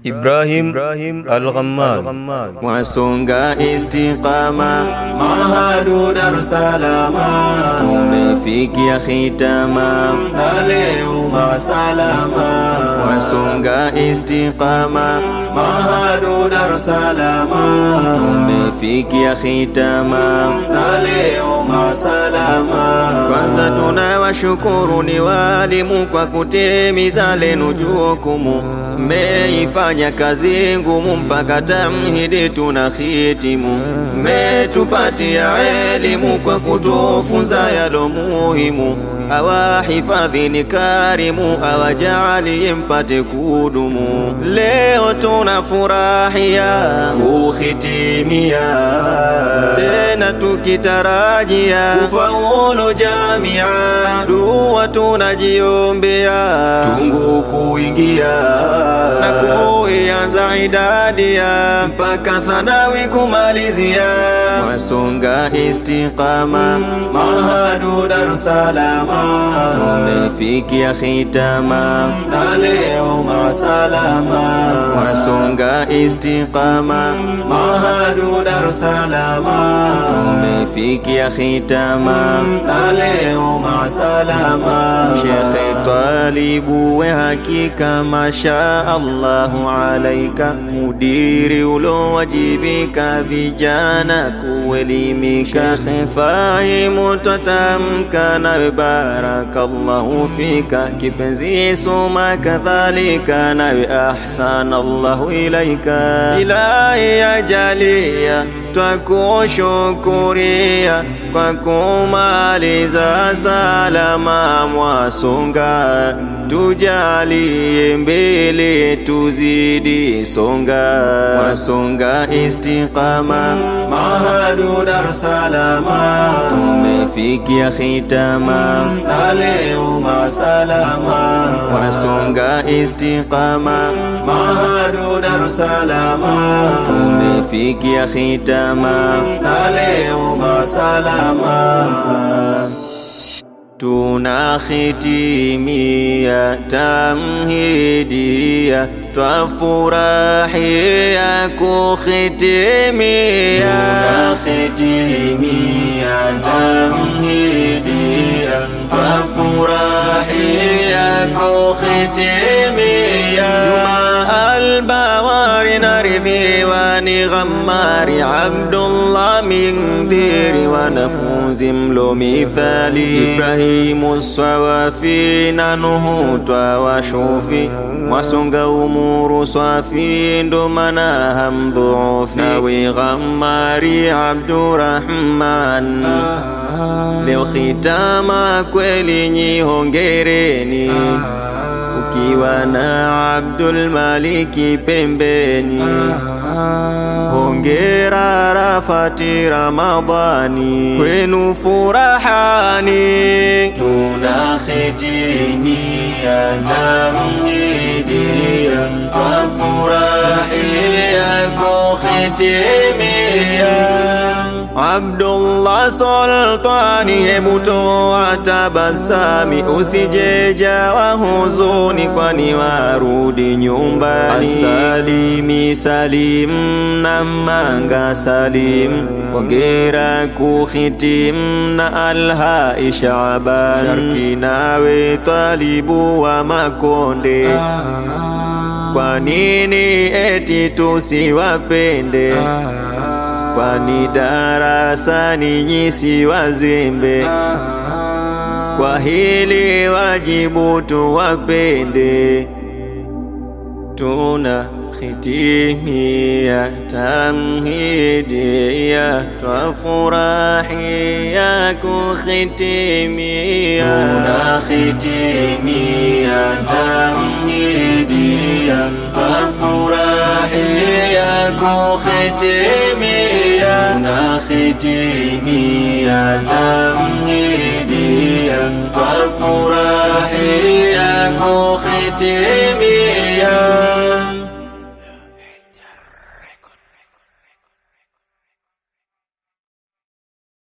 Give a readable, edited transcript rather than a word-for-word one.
Ibrahim Al-Ghammad. Mwasonga istiqama, Mahadu Dar Salama, tumefikia khitama, na leo masalama. Mwasonga istiqama, Mahadu Dar Salama, tumefikia khitama, na leo masalama. Kwanza tunawashukuru ni walimu kwa kutimiza lenu jukumu, mmeifanya kazi ngumu mpaka tamhidi tunahitimu, mmetupatia elimu kwa kutufunza yalo muhimu, awahifadhini karimu, awajalie mpate kudumu. Leo tunafurahia kuhitimia, tena tukitarajia kufaulu jamia, dua tunajiombea tungu kuingia na kuianza idadia mpaka thanawi kumalizia. Mwasonga istiqama, Mahadu Dar Salama, tumefikia khitama, na leo masalama. Mwasonga istiqama, Mahadu Dar Salama, tumefikia khitama, na leo masalama. Sheikh Talibu we hakika masha Allahu alaika, mudiri ulowajibika vijana kuelimika, khifahimu tatamka na barakallahu fika, kipenzi soma kadhalika nawe ahsanallahu ilaika. Ilahi ajalia twakushukuria kwa kumaliza salama. Mwasonga tujalie mbele tuzidi songa. Mwasonga istiqama, Mahadu Dar Salama, tumefikia khitama, na leo masalama. Mwasonga istiqama, Mahadu Dar Salama, tumefikia khitama, na leo masalama. Tunakhitimia tamhidia, twafurahia kuhitimia. Tunakhitimia tamhidia, twafurahia kuhitimia. Albawari naridhiwa ni Ghammari Abdullah Mindhiri, wanafunzi mlo mithali Ibrahimu Swawafi na Nuhu twawashufi. Mwasonga umuru swafi ndo mana hamdhuufi, nawe Ghammari Abdurrahman, leo khitama kweli nyi hongereni, ukiwa na Abdul Maliki pembeni. Hongera Rafati Ramadhani, kwenu furahani. Tunakhitimia tamhidia, twafurahia kuhitimia. Abdullah Sultani, hebu toa tabasami, usijeja wa huzuni, kwani warudi nyumbani. Asalimi Salim na Manga Salim, hongera kuhitim na Alhai Shaaban. Sharki nawe Talibu wa Makonde, kwa nini eti tusiwapende? Kwani darasani nyi si wazembe, kwa hili wajibu tuwapende. Tunakhitimia tamhidia, twafurahia kuhitimia. Tunakhitimia tamhidia, twafurahia kuhitimia. Tunakhitimia tamhidia, twafurahia kuhitimia.